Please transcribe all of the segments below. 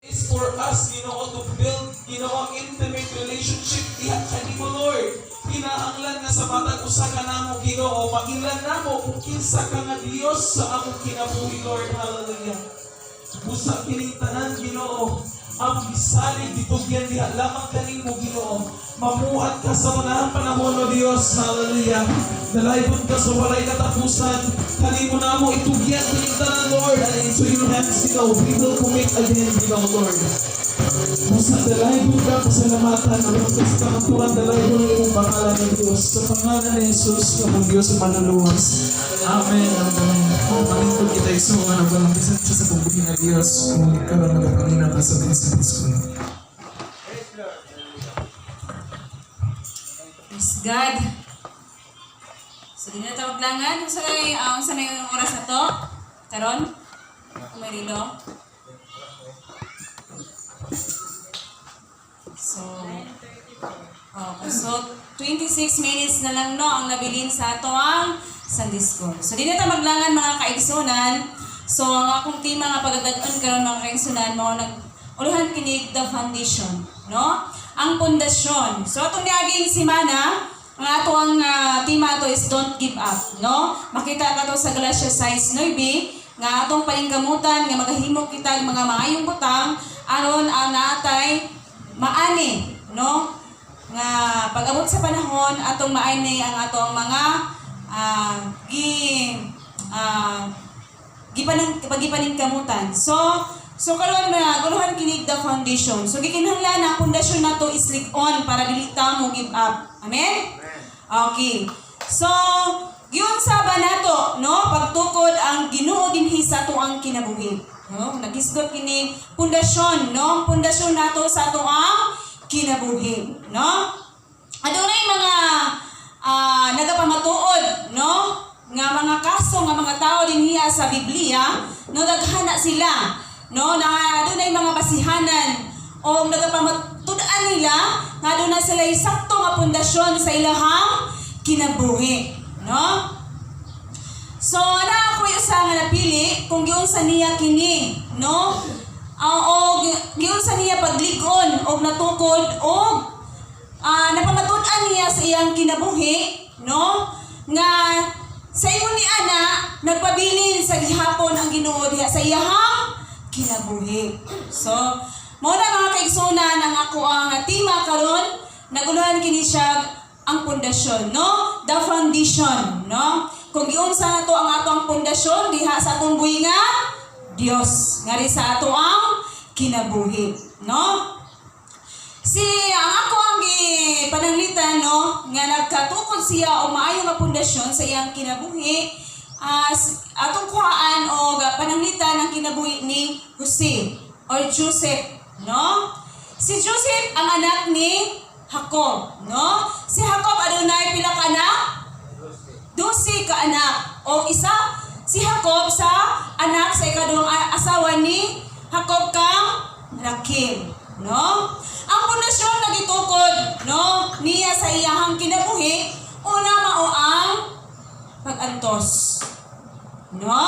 is for us, to build, ang intimate relationship diha kanimo, Lord. Kinahanglan nga sa matag usa ka namo, Ginoo, mailan namo kung kinsa ka nga Dios sa among kinabuhi, Lord. Hallelujah. Busa kining tanan, Ginoo, ang bisalig ditugyan diha lamang kanimo, Ginoo. Mamuhat ka sa mga panahon, O Dios. Hallelujah. Dalaybon ka sa walay katapusan. Kanimo namo itugyan kining tanan, Lord. And into your hands, Ginoo, we will commit again, Ginoo, Lord. Busa dalaybon ka, pasalamatan, alangkas ka ang tuwan, dalaybon ang iyong pangalan ng Diyos. Sa pangalan ni Jesus, ang Diyos ang manuluwas. Amen. Amen. Panginoon kita isuwa na walang bisan siya sa pagbuhin na Diyos. Kung ikaw ang nagpangina ka sa Diyos. Praise God. So, di na tawaglangan. Kung saan yung oras na to? Karon? Kung may rilo? So 26 minutes na lang ang nabilin sa ato ang Sunday School. So, di na maglangan mga kaigsunan. So, ang akong tema nga pagdadaan karon mga kaigsunan, uluhan kini the foundation, no? Ang pundasyon. So, atong niaging simana, ang ato ang tema ato is don't give up, no? Makita ka to sa Galatians 6:9 nga atong paningkamutan nga magahimo kita mga maayong butang aron ang naatay maani, no? Nga pag-abot sa panahon atong maani ang atong mga gipaningkamutan. So karon mga guluhan kinig the foundation. So gikinahanglan ang pundasyon nato is lig-on para dili ta mo give up. Amen? Okay. So yun saba nato, no? Pagtukod ang Ginoo dinhi sa ato ang kinabuhi. No? Nagisgot kini pundasyon, no? Pundasyon nato sa ato ang kinabuhi, no? Adunay mga nagapamatuod, no? Nga mga kaso nga mga tao dinhi sa Biblia, no, daghana sila, no, na adunay mga basihanan o nagapamatudan nila nga adunay sila sakto nga pundasyon sa ilahang kinabuhi, no? So ana ako usa nga napili kung giunsa niya kini, no? O giunsa niya paglig-on og natukod og napamatud-an niya sa iyang kinabuhi, no? Nga sa imo ni ana nagpabilin sa gihapon ang Ginoo diha sa iyang kinabuhi. So, mao na mga kaigsunan ang ako ang tema karon, naguluhan kini siya ang pundasyon, no? The foundation, no? Kung giunsa nato ang ato ang pundasyon diha sa atong buhi nga Dios, ngari sa ato ang kinabuhi, no? Ang ako ang pananglitan, no, nga nagkatukod siya o maayo nga pundasyon sa iyang kinabuhi, atong kuhaan o pananglitan ng kinabuhi ni Jose or Joseph, no? Si Joseph ang anak ni Jacob, no? Si Jacob adunay pila ka anak? 12 ka anak. O isa si Jacob sa anak sa ikaduhang asawa ni Jacob kang Raquel, no? Ang pundasyon nagitukod, no, niya sa iyahang kinabuhi, una mao ang pag-antos, no?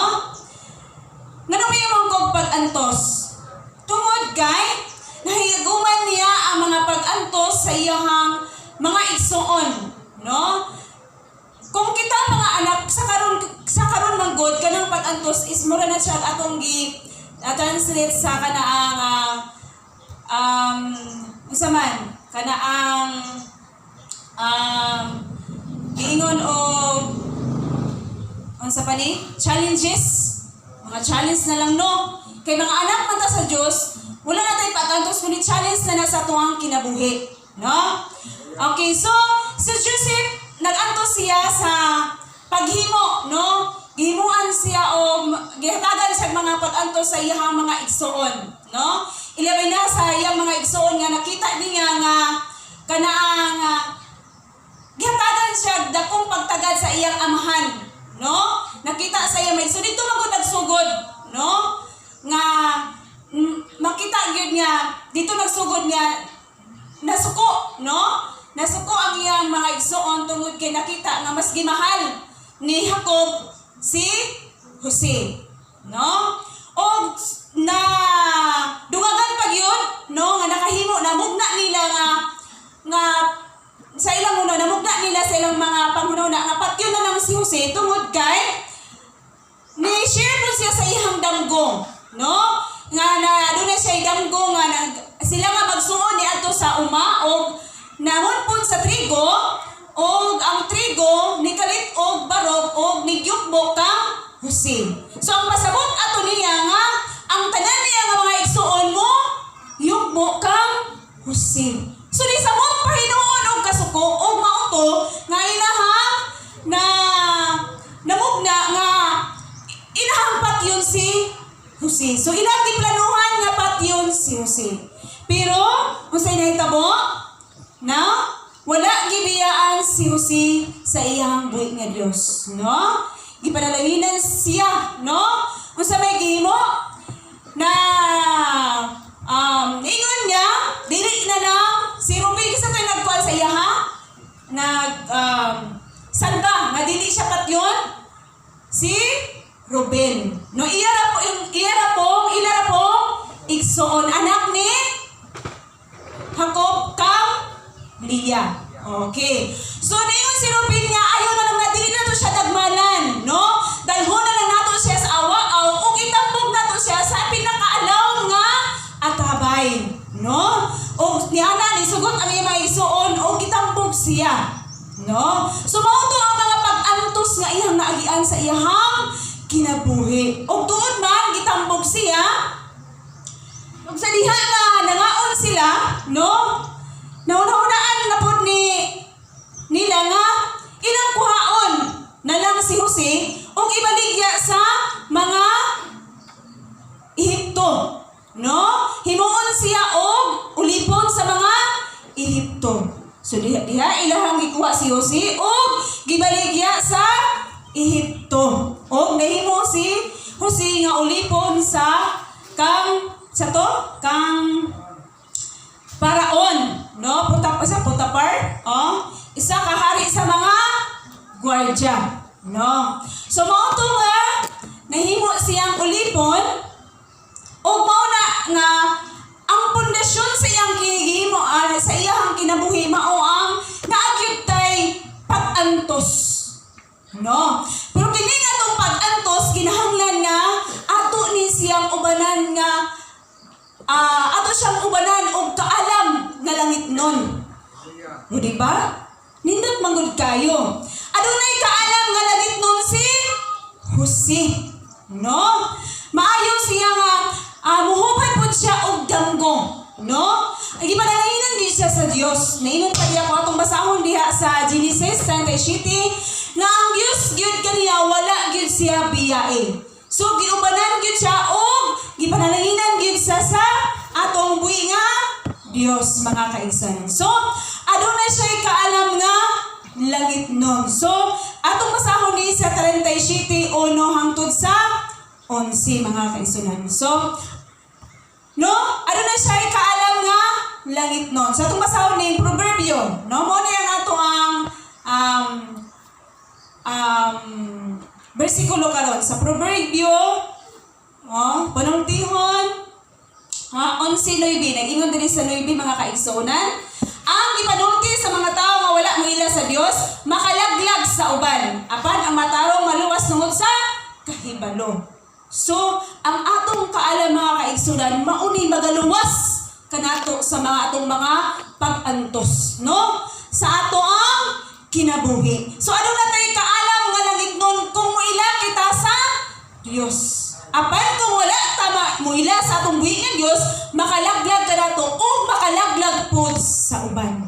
Nanumay mong kog pag-antos. Tungod kay nahigaguman niya ang mga pag-antos sa iyahang mga igsuon, no? Kung kita mga anak sa karon manggod kanang pag-antos is mura na siya atong translate sa kanaang usaman kanaang giingon o unsa pa ni challenges, mga challenge na lang, no? Kay mga anak man ta sa Dios, wala na tay pag-antos kundi challenge na sa tuwang kinabuhi, no? Okay, so si Joseph nag-antos siya sa paghimo, no? Gihimuan siya o gihatagan siya mga pag-antos sa iyang mga igsuon, no? Ilabay na sa iyang mga igsuon nga nakita niya nga kanaang gihatagan siya dakong pagtagad sa iyang amahan, no? Nakita sa iyang igsuon dito magud nagsugod, no? Nga makita gyud niya dito nagsugod niya nasuko, no? Nasuko ang iyang mga igsuon tungod kay nakita nga mas gimahal ni Jacob si Jose, no? O na dungagan pag ilang mga panghunahuna nga patyon na lang si Jose tungod kay ni-share po siya sa ihang damgong, no? Nga na aduna siya damgong nga sila nga magsuon ni adto sa uma og namon po sa trigo og ang trigo ni kalit og barog og nigyukbo kang Jose. So ang pasabot ato niya nga ang tanan niya nga mga igsuon mo yukbo kang Jose. So di sa mong pahinuon og kasuko og mauto nga inahang na namugna nga inahang patyon si Jose. So ilang giplanuhan nga patyon si Jose. Pero unsay nahitabo? Na wala gibiyaan si Jose sa iyang buhi nga Dios, no? Gipanalawinan siya, no? Unsa may gihimo na ingon niya dili na lang si Ruben sa tay nagkuan sa iya ha sanda nga dili siya patyon si Ruben, no? Iyara po igsoon anak ni Jacob kang Leah. Okay. So niyon si Ruben nga ayaw na lang na dili na to siya dagmanan, no? Dalhon na lang nato siya sa awaaw ug itambog nato siya sa pinakaalaw nga atabay, no? O niana ni sugot ang iya mga igsoon o kitambog siya, no? So mao to ang mga pag-antos nga iyang naagian sa iyang kinabuhi. O tuod man gitambog siya. Ug sa diha nga nangaon sila, no? Nauna-unaan na po nila nga ilang kuhaon na lang si Jose o ibaligya sa mga Ehipto, no? Himuon siya og ulipon sa mga Ehipto. So diha ilahang gikuha si Jose og gibaligya sa Ehipto. Og nahimo si Jose nga ulipon sa kang Paraon, no? Potapar, isa ka hari sa mga gwardya, no? So mao to nga nahimo siyang ulipon ug mao na nga ang pundasyon sa iyang kinihimo sa iyang kinabuhi mao ang naagyud tay pag-antos, no? Pero kini nga tong pag-antos kinahanglan nga ato ni siyang ubanan nga ato siyang ubanan og kaalam nga langit nun. O diba? Nindot manggod kayo. Adunay kaalam nga langit nun si Jose, no? Maayo siya nga muhupad po siya og damgo, no? Gipanalahinan din siya sa Dios. Nainon pa diya ko atong basahon diha sa Genesis 37 nga ang Dios gyud kaniya wala gyud siya biyae. So giubanan gyud siya og gipanalahinan gyud sa atong buhi nga Dios, mga kaigsoon. So adunay siya kaalam nga langit nun. So atong basahon ni sa 37 uno hangtod sa 11, mga kaigsoon. So no, adunay siya kaalam nga langit nun. So atong basahon ni Proverbio, no, mo na yang ato ang bersikulo karon sa Proverbio panungtihon 11:9. Nag-ingon diri sa 9, mga kaigsuonan. Ang gipanulti sa mga tao nga wala moila sa Dios, makalaglag sa uban. Apan ang matarong maluwas tungod sa kahibalo. So, ang atong kaalam, mga kaigsuonan, mauni magaluwas kanato sa mga atong mga pag-antos, no? Sa ato ang kinabuhi. So, ano na tayo kaalam nga langit nun kung moila kita sa Dios. Apan kung wala tama moila sa atong buhi nga Dios, makalaglag ka nato o makalaglag po sa uban.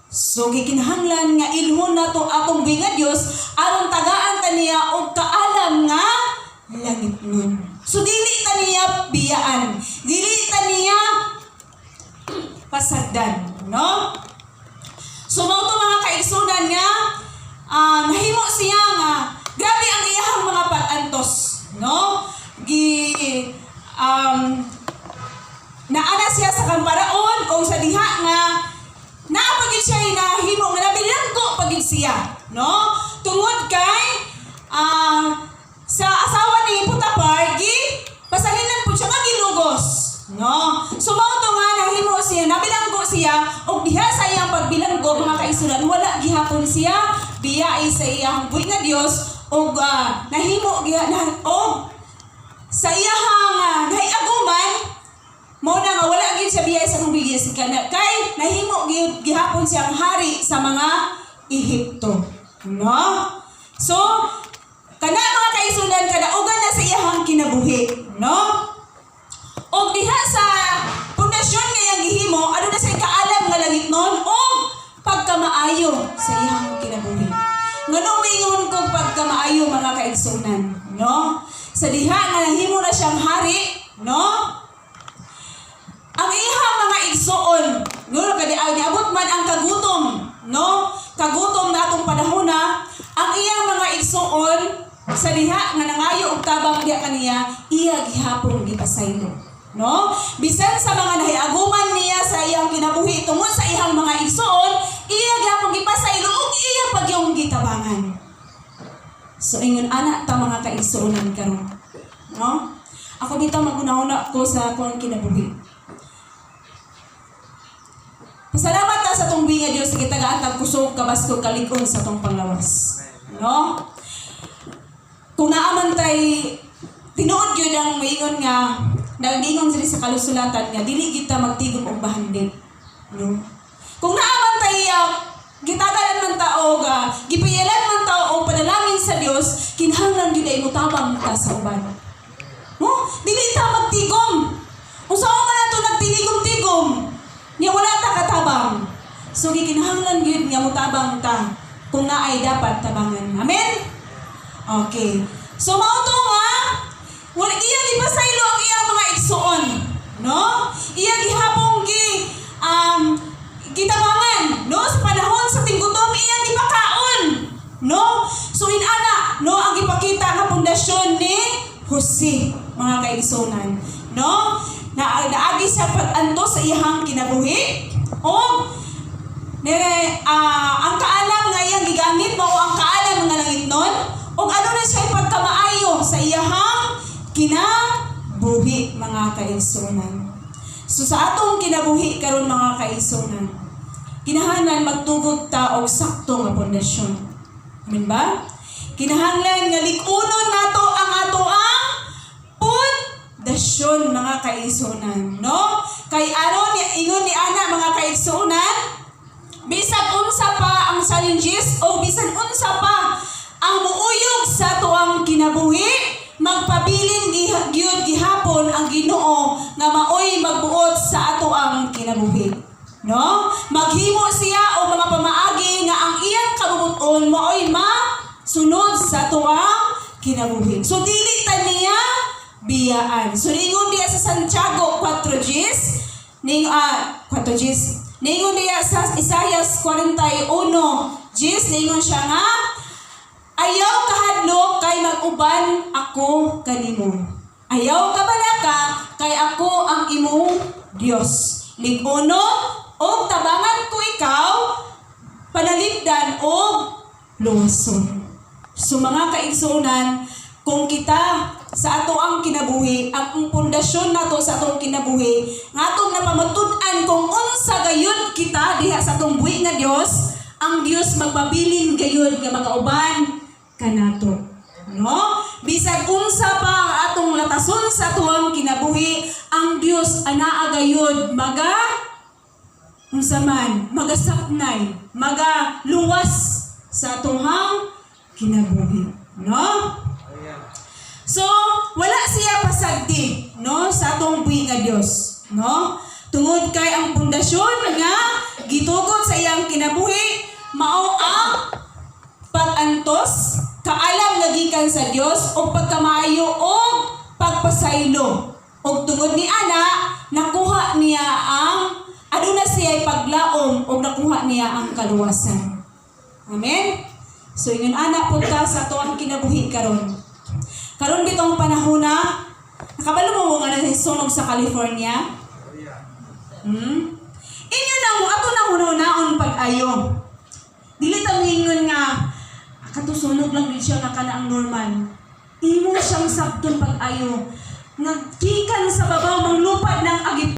So gikinahanglan nga ilhon nato atong buhi nga Dios aron tagaan ta niya og kaalam nga langit nun. So dili ta niya biyaan, dili ta niya pasagdan, no? So mao to, mga kaigsunan, nga nahimo siya nga grabe ang iyang mga pag-antos, no? Naana siya sa Paraon o sa diha nga naapagid siya nahimo nga nabilanggo pagid siya, no? Tungod kay sa asawa ni Potapar pasahinan po siya kagilugos, no? So mao to nga nahimo siya, nabilanggo siya, o diha sa iyang pagbilanggo, mga kaisulan, wala gihapon siya, biyai sa iyang buhi nga Dios, o nahimo, o sa iyang nahiaguman, mo na nga wala gid siya biyay sa tubig si kana kay nahimo gihapon siyang hari sa mga Ehipto, no? So kana mga kaisulan, kadaugan na sa iyang kinabuhi, no? Og diha sa pundasyon nga iyang gihimo, ano na siya kaalam nga langit nun, og pagkamaayo sa iyang kinabuhi. Nganong mingon kog pagkamaayo, mga kaigsunan, no? Sa diha nga nahimo na siyang hari, no? Ang iyang mga igsuon, no, niabot man ang kagutom, no? Kagutom na atong panahon na, ang iyang mga igsuon sa diha nga nangayo og tabang diha kaniya, iya gihapon gipasaylo, no? Bisan sa mga nahiaguman niya sa iyang kinabuhi tungod sa iyang mga igsuon, iya gihapon gipasaylo ug iya pagyong gitabangan. So ingon ana ta mga kaigsuonan karon, no? Ako dito maguna-una ko sa akong kinabuhi. Pasalamat ta sa tong binga Dios sa kitagaan tag kusog kabaskog kalikon sa tong panglawas. No? Kung naaman tay tinuod gyud ang maingon nga nagdingon diri sa kalusulatan nga dili kita magtigom og bahandit. No? Kung naaman tay gitagalan man ta og gipayalan man ta og panalangin sa Dios, kinahanglan gyud ay mutabang ta sa uban. No? Dili ta magtigom. Unsa man ato nagtinigom-tigom? Niya wala ta katabang. So gikinahanglan gyud nga mutabang ta kung naay dapat tabangan. Amen. Okay. So mao to nga wala iya gipasaylo ang iyang mga igsuon, no? Iya gihapon gitabangan, no? Sa panahon sa tinggutom iya gipakaon, no? So inana, no, ang gipakita nga pundasyon ni Jose, mga kaigsuonan, no? Naagi siya pag-anto sa iyang kinabuhi o ang kaalam nga iyang gigamit mao ang kaalam nga langit nun o ano na siya pagkamaayo sa iyang kinabuhi, mga kaigsuonan. So sa atong kinabuhi karon, mga kaigsuonan, kinahanglan magtugot ta og sakto nga pundasyon. Amen ba? Kinahanglan nga lig-unon nato ang ato ang pundasyon, mga kaigsuonan, no? Kay aron ingon ni ana, mga kaigsuonan, bisan unsa pa ang challenges o bisan unsa pa ang muuyog sa tuang kinabuhi, magpabilin gyud gihapon ang Ginoo nga maoy magbuot sa ato ang kinabuhi, no? Maghimo siya og mga pamaagi nga ang iyang kabubuton maoy masunod sa tuang kinabuhi. So dili ta niya biyaan. So ningon diya sa Santiago 4:10, ningon diya sa Isaias 41:10, ningon siya nga, ayaw kahadlok kay mag-uban ako kanimo. Ayaw ka balaka kay ako ang imong Dios. Lig-uno og tabangan ko ikaw, panalipdan og luwason. So mga kaigsuonan, kung kita sa ato ang kinabuhi, ang pundasyon nato sa atong kinabuhi, nga atong napamatud-an kung unsa gayud kita diha sa atong buhi nga Dios, ang Dios magpabilin gayud nga makauban kanato, no? Bisag unsa pa ang atong latason sa atong kinabuhi, ang Dios anaa gayud unsa man magasapnay, magaluwas sa atong kinabuhi, no? So, wala siya pasagdi, no, sa atong buhi nga Dios, no? Tungod kay ang pundasyon nga gitugot sa iyang kinabuhi mao ang pag-antos, kaalam nga gikan sa Dios o pagkamaayo o pagpasaylo. Og tungod ni ana, nakuha niya ang aduna siya paglaom o nakuha niya ang kaluwasan. Amen. So ingon ana pud ta sa atoang kinabuhi karon. Karon bitong panahon na, nakabalo mo nga nasunog sa California? Inyo na mo, ato na hunaon pag-ayo. Dili ta mingon nga, katusunog lang din siya nga ang normal. Imo siyang sabton pag-ayo. Nagkikan sa babaw, manglupad ng agip.